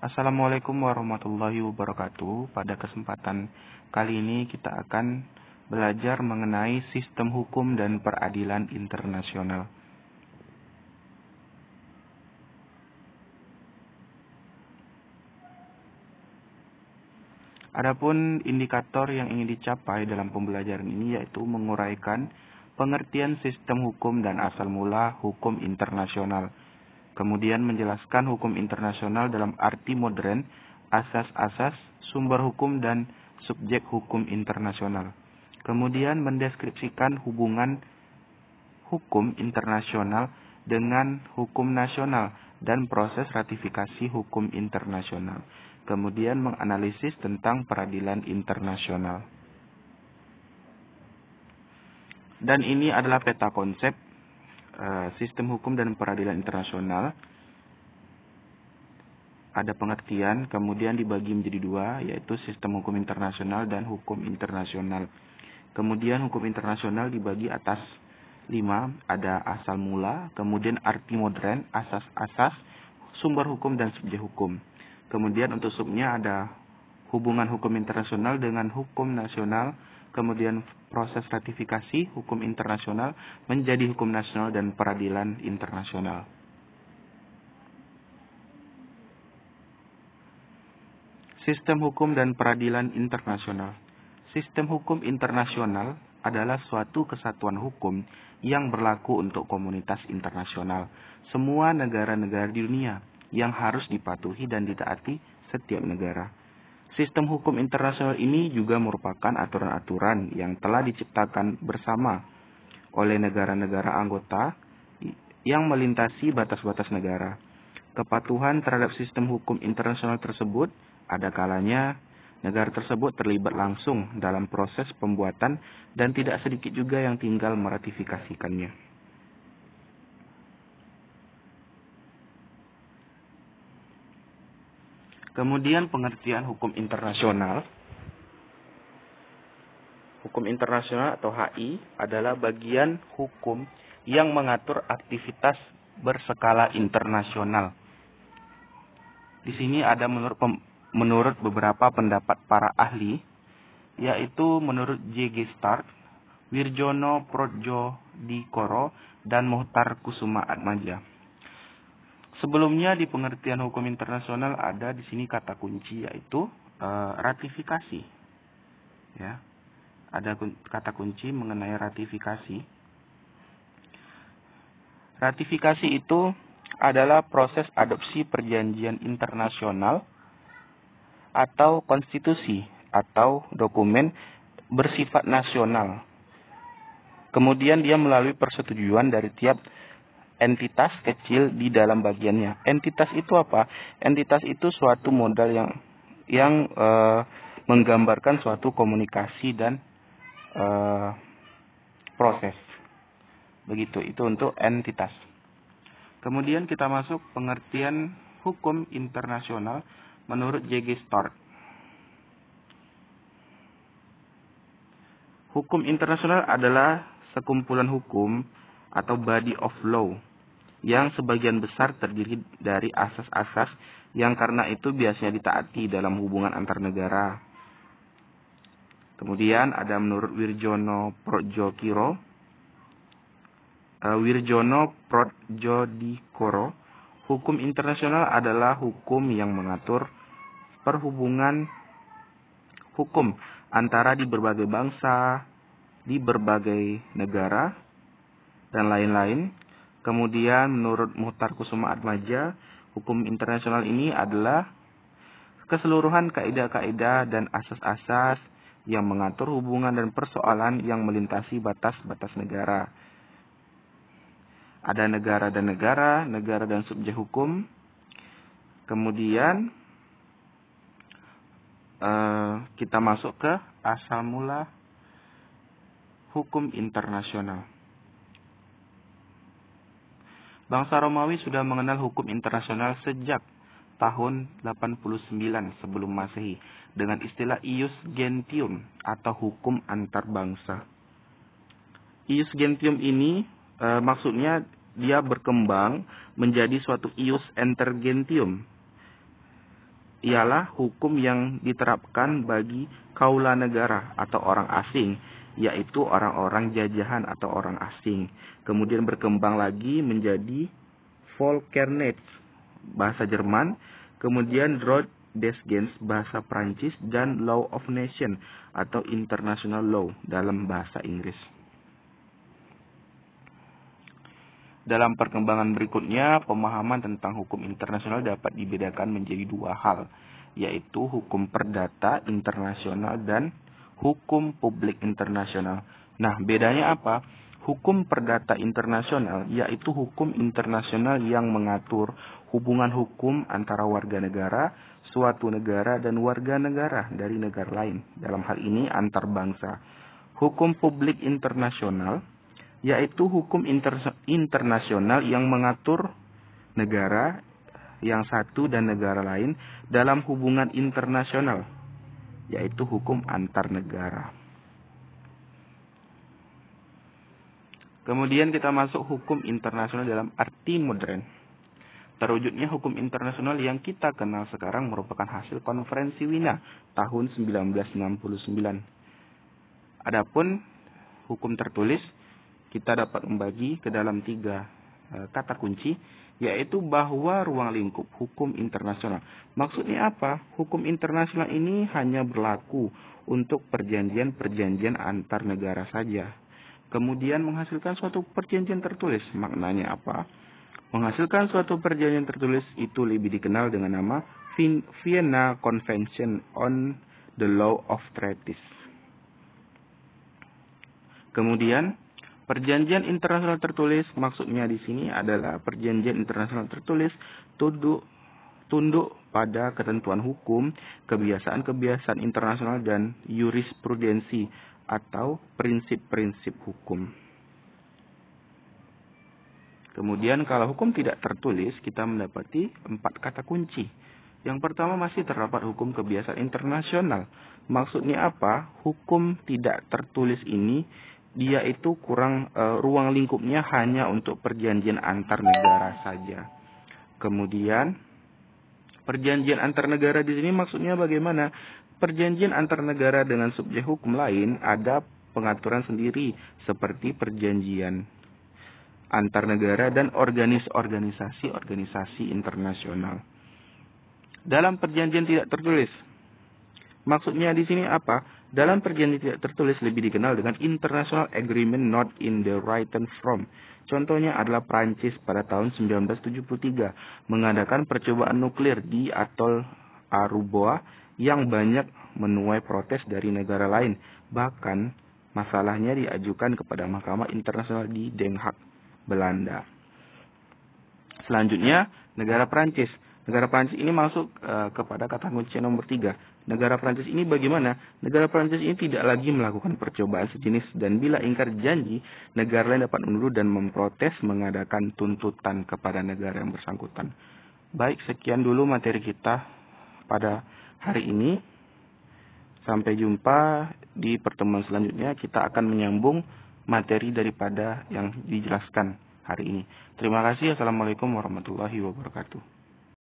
Assalamualaikum warahmatullahi wabarakatuh. Pada kesempatan kali ini kita akan belajar mengenai sistem hukum dan peradilan internasional. Adapun indikator yang ingin dicapai dalam pembelajaran ini yaitu menguraikan pengertian sistem hukum dan asal mula hukum internasional. Kemudian menjelaskan hukum internasional dalam arti modern, asas-asas, sumber hukum dan subjek hukum internasional. Kemudian mendeskripsikan hubungan hukum internasional dengan hukum nasional dan proses ratifikasi hukum internasional. Kemudian menganalisis tentang peradilan internasional. Dan ini adalah peta konsep sistem hukum dan peradilan internasional. Ada pengertian, kemudian dibagi menjadi dua, yaitu sistem hukum internasional dan hukum internasional. Kemudian hukum internasional dibagi atas 5, ada asal mula, kemudian arti modern, asas-asas, sumber hukum dan subjek hukum. Kemudian untuk subnya ada hubungan hukum internasional dengan hukum nasional, kemudian proses ratifikasi hukum internasional menjadi hukum nasional dan peradilan internasional. Sistem hukum dan peradilan internasional. Sistem hukum internasional adalah suatu kesatuan hukum yang berlaku untuk komunitas internasional, semua negara-negara di dunia yang harus dipatuhi dan ditaati setiap negara. Sistem hukum internasional ini juga merupakan aturan-aturan yang telah diciptakan bersama oleh negara-negara anggota yang melintasi batas-batas negara. Kepatuhan terhadap sistem hukum internasional tersebut ada kalanya negara tersebut terlibat langsung dalam proses pembuatan dan tidak sedikit juga yang tinggal meratifikasikannya. Kemudian pengertian hukum internasional. Hukum internasional atau HI adalah bagian hukum yang mengatur aktivitas berskala internasional. Di sini ada menurut beberapa pendapat para ahli, yaitu menurut J.G. Stark, Wirjono Prodjodikoro, dan Muhtar Kusumaatmadja. Sebelumnya di pengertian hukum internasional ada di sini kata kunci yaitu ratifikasi. Ya. Ada kata kunci mengenai ratifikasi. Ratifikasi itu adalah proses adopsi perjanjian internasional atau konstitusi atau dokumen bersifat nasional. Kemudian dia melalui persetujuan dari tiap entitas kecil di dalam bagiannya. Entitas itu apa? Entitas itu suatu modal yang menggambarkan suatu komunikasi dan proses. Begitu, itu untuk entitas. Kemudian kita masuk pengertian hukum internasional menurut J.G. Stark. Hukum internasional adalah sekumpulan hukum atau body of law yang sebagian besar terdiri dari asas-asas yang karena itu biasanya ditaati dalam hubungan antar negara. Kemudian ada menurut Wirjono Prodjodikoro, hukum internasional adalah hukum yang mengatur perhubungan hukum antara di berbagai bangsa, di berbagai negara, dan lain-lain. Kemudian menurut Muhtar Kusumaatmadja, hukum internasional ini adalah keseluruhan kaidah-kaidah dan asas-asas yang mengatur hubungan dan persoalan yang melintasi batas-batas negara. Ada negara dan negara, negara dan subjek hukum. Kemudian kita masuk ke asal mula hukum internasional. Bangsa Romawi sudah mengenal hukum internasional sejak tahun 89 sebelum Masehi dengan istilah ius gentium atau hukum antar bangsa. Ius gentium ini maksudnya dia berkembang menjadi suatu ius intergentium ialah hukum yang diterapkan bagi kaula negara atau orang asing, yaitu orang-orang jajahan atau orang asing. Kemudian berkembang lagi menjadi Volksrecht bahasa Jerman, kemudian Droit des gens bahasa Prancis, dan Law of Nation atau International Law dalam bahasa Inggris. Dalam perkembangan berikutnya, pemahaman tentang hukum internasional dapat dibedakan menjadi dua hal, yaitu hukum perdata internasional dan hukum publik internasional. Nah, bedanya apa? Hukum perdata internasional yaitu hukum internasional yang mengatur hubungan hukum antara warga negara, suatu negara, dan warga negara dari negara lain. Dalam hal ini antar bangsa. Hukum publik internasional yaitu hukum internasional yang mengatur negara yang satu dan negara lain dalam hubungan internasional, yaitu hukum antar negara. Kemudian kita masuk hukum internasional dalam arti modern. Terwujudnya hukum internasional yang kita kenal sekarang merupakan hasil Konferensi Wina tahun 1969. Adapun hukum tertulis kita dapat membagi ke dalam 3 kata kunci, yaitu bahwa ruang lingkup hukum internasional. Maksudnya apa? Hukum internasional ini hanya berlaku untuk perjanjian-perjanjian antar negara saja. Kemudian menghasilkan suatu perjanjian tertulis. Maknanya apa? Menghasilkan suatu perjanjian tertulis itu lebih dikenal dengan nama Vienna Convention on the Law of Treaties. Kemudian perjanjian internasional tertulis maksudnya di sini adalah perjanjian internasional tertulis tunduk pada ketentuan hukum, kebiasaan-kebiasaan internasional, dan jurisprudensi atau prinsip-prinsip hukum. Kemudian kalau hukum tidak tertulis kita mendapati 4 kata kunci. Yang pertama masih terdapat hukum kebiasaan internasional. Maksudnya apa? Hukum tidak tertulis ini dia itu ruang lingkupnya hanya untuk perjanjian antar negara saja. Kemudian perjanjian antar negara di sini maksudnya bagaimana? Perjanjian antar negara dengan subjek hukum lain ada pengaturan sendiri seperti perjanjian antar negara dan organisasi internasional. Dalam perjanjian tidak tertulis, maksudnya di sini apa? Dalam perjanjian tidak tertulis lebih dikenal dengan International Agreement Not in the Written Form. Contohnya adalah Prancis pada tahun 1973 mengadakan percobaan nuklir di atol Aruba yang banyak menuai protes dari negara lain. Bahkan masalahnya diajukan kepada Mahkamah Internasional di Den Haag, Belanda. Selanjutnya, negara Prancis. Negara Prancis ini masuk kepada kata kunci nomor 3. Negara Prancis ini bagaimana? Negara Prancis ini tidak lagi melakukan percobaan sejenis, dan bila ingkar janji, negara lain dapat menuduh dan memprotes mengadakan tuntutan kepada negara yang bersangkutan. Baik, sekian dulu materi kita pada hari ini. Sampai jumpa di pertemuan selanjutnya. Kita akan menyambung materi daripada yang dijelaskan hari ini. Terima kasih. Assalamualaikum warahmatullahi wabarakatuh.